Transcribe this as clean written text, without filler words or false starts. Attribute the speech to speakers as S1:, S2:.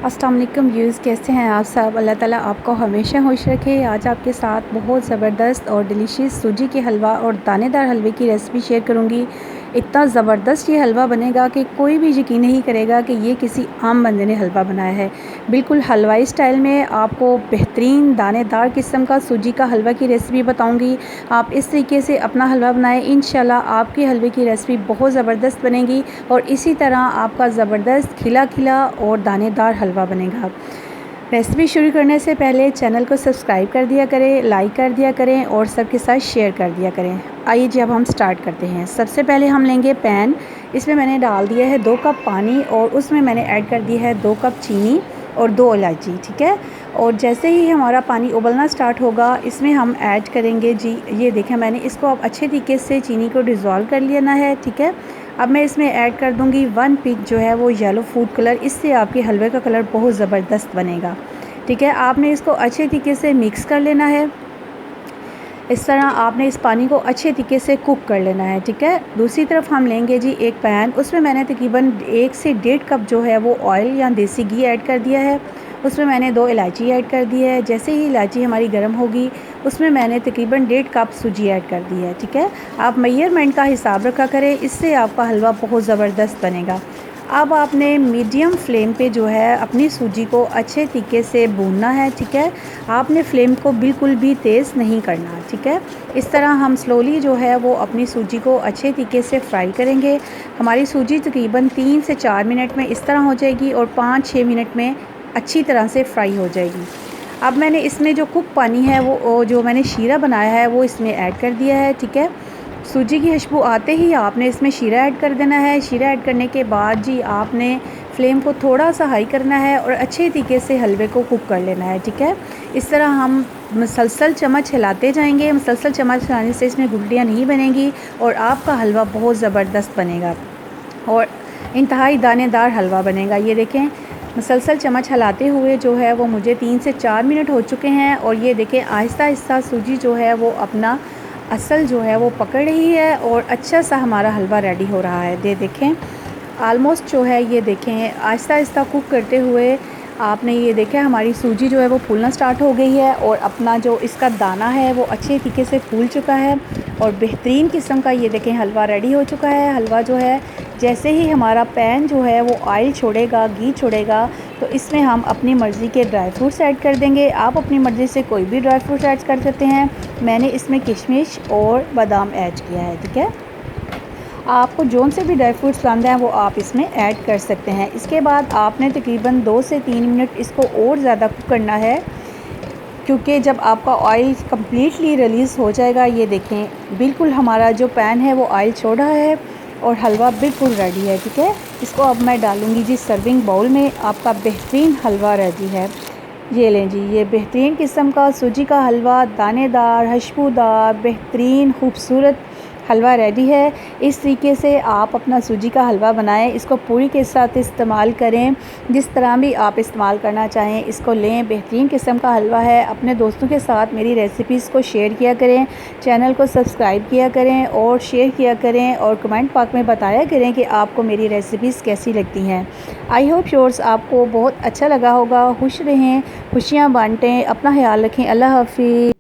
S1: अस्सलाम वालेकुम व्यूज़, कैसे हैं आप सब। अल्लाह ताला आपको हमेशा खुश रखे। आज आपके साथ बहुत ज़बरदस्त और डिलीशियस सूजी के हलवा और दानेदार हलवे की रेसिपी शेयर करूंगी। इतना ज़बरदस्त ये हलवा बनेगा कि कोई भी यकीन नहीं करेगा कि ये किसी आम बंदे ने हलवा बनाया है। बिल्कुल हलवाई स्टाइल में आपको बेहतरीन दानेदार किस्म का सूजी का हलवा की रेसिपी बताऊँगी। आप इस तरीके से अपना हलवा बनाएँ, इंशाल्लाह आपके हलवे की रेसिपी बहुत ज़बरदस्त बनेगी और इसी तरह आपका ज़बरदस्त खिला खिला और दानेदार हलवा बनेगा। रेसिपी शुरू करने से पहले चैनल को सब्सक्राइब कर दिया करें, लाइक कर दिया करें और सबके साथ शेयर कर दिया करें। आइए जी, अब हम स्टार्ट करते हैं। सबसे पहले हम लेंगे पैन। इसमें मैंने डाल दिया है 2 कप पानी और उसमें मैंने ऐड कर दी है 2 कप चीनी और 2 इलायची, ठीक है। और जैसे ही हमारा पानी उबलना स्टार्ट होगा, इसमें हम ऐड करेंगे जी, ये देखें मैंने इसको अब अच्छे तरीके से चीनी को डिज़ोल्व कर लेना है, ठीक है। अब मैं इसमें ऐड कर दूंगी 1 पिंच जो है वो येलो फूड कलर। इससे आपके हलवे का कलर बहुत ज़बरदस्त बनेगा, ठीक है। आपने इसको अच्छे तरीके से मिक्स कर लेना है। इस तरह आपने इस पानी को अच्छे तरीके से कुक कर लेना है, ठीक है। दूसरी तरफ हम लेंगे जी एक पैन। उसमें मैंने तकरीबन 1 से 1.5 कप जो है वो ऑयल या देसी घी ऐड कर दिया है। उसमें मैंने 2 इलायची ऐड कर दी है। जैसे ही इलायची हमारी गर्म होगी, उसमें मैंने तकरीबन 1.5 कप सूजी ऐड कर दी है, ठीक है। आप मेजरमेंट का हिसाब रखा करें, इससे आपका हलवा बहुत ज़बरदस्त बनेगा। अब आपने मीडियम फ्लेम पे जो है अपनी सूजी को अच्छे तरीके से भूनना है, ठीक है। आपने फ्लेम को बिल्कुल भी तेज़ नहीं करना, ठीक है। इस तरह हम स्लोली जो है वो अपनी सूजी को अच्छे तरीके से फ्राई करेंगे। हमारी सूजी तकरीबन 3 से 4 मिनट में इस तरह हो जाएगी और 5-6 मिनट में अच्छी तरह से फ्राई हो जाएगी। अब मैंने इसमें जो कुक पानी है वो जो मैंने शीरा बनाया है वो इसमें ऐड कर दिया है, ठीक है। सूजी की खुशबू आते ही आपने इसमें शीरा ऐड कर देना है। शीरा ऐड करने के बाद जी आपने फ्लेम को थोड़ा सा हाई करना है और अच्छे तरीके से हलवे को कुक कर लेना है, ठीक है। इस तरह हम मुसलसल चम्मच हिलाते जाएंगे। मुसलसल चम्मच हिलाने से इसमें गुठलियाँ नहीं बनेंगी और आपका हलवा बहुत ज़बरदस्त बनेगा और इंतहाई दानेदार हलवा बनेगा। ये देखें, मुसलसल चम्मच हिलाते हुए जो है वो मुझे 3 से 4 मिनट हो चुके हैं और ये देखें आहिस्ता आहिस्ता सूजी जो है वो अपना असल जो है वो पकड़ रही है और अच्छा सा हमारा हलवा रेडी हो रहा है। ये देखें आलमोस्ट जो है, ये देखें आहिस्ता आहिस्ता कुक करते हुए आपने ये देखा हमारी सूजी जो है वो फूलना स्टार्ट हो गई है और अपना जो इसका दाना है वो अच्छे तरीके से फूल चुका है और बेहतरीन किस्म का ये देखें हलवा रेडी हो चुका है। हलवा जो है जैसे ही हमारा पैन जो है वो ऑयल छोड़ेगा, घी छोड़ेगा, तो इसमें हम अपनी मर्ज़ी के ड्राई फ्रूट्स ऐड कर देंगे। आप अपनी मर्ज़ी से कोई भी ड्राई फ्रूट्स ऐड कर सकते हैं। मैंने इसमें किशमिश और बादाम ऐड किया है, ठीक है। आपको जोन से भी ड्राई फ्रूट्स पसंद हैं वो आप इसमें ऐड कर सकते हैं। इसके बाद आपने तकरीबन 2 से 3 मिनट इसको और ज़्यादा कुक करना है, क्योंकि जब आपका ऑयल कम्प्लीटली रिलीज़ हो जाएगा, ये देखें बिल्कुल हमारा जो पैन है वो ऑयल छोड़ रहा है और हलवा बिल्कुल रेडी है, ठीक है। इसको अब मैं डालूँगी जी सर्विंग बाउल में। आपका बेहतरीन हलवा रेडी है। ये लें जी, ये बेहतरीन किस्म का सूजी का हलवा, दानेदार, खुशबूदार, बेहतरीन खूबसूरत हलवा रेडी है। इस तरीके से आप अपना सूजी का हलवा बनाएं। इसको पूरी के साथ इस्तेमाल करें, जिस तरह भी आप इस्तेमाल करना चाहें इसको लें। बेहतरीन किस्म का हलवा है। अपने दोस्तों के साथ मेरी रेसिपीज़ को शेयर किया करें, चैनल को सब्सक्राइब किया करें और शेयर किया करें और कमेंट बॉक्स में बताया करें कि आपको मेरी रेसिपीज़ कैसी लगती हैं। आई होप श्योर्स आपको बहुत अच्छा लगा होगा। खुश रहें, खुशियाँ बांटें, अपना ख्याल रखें। अल्लाह हाफिज़।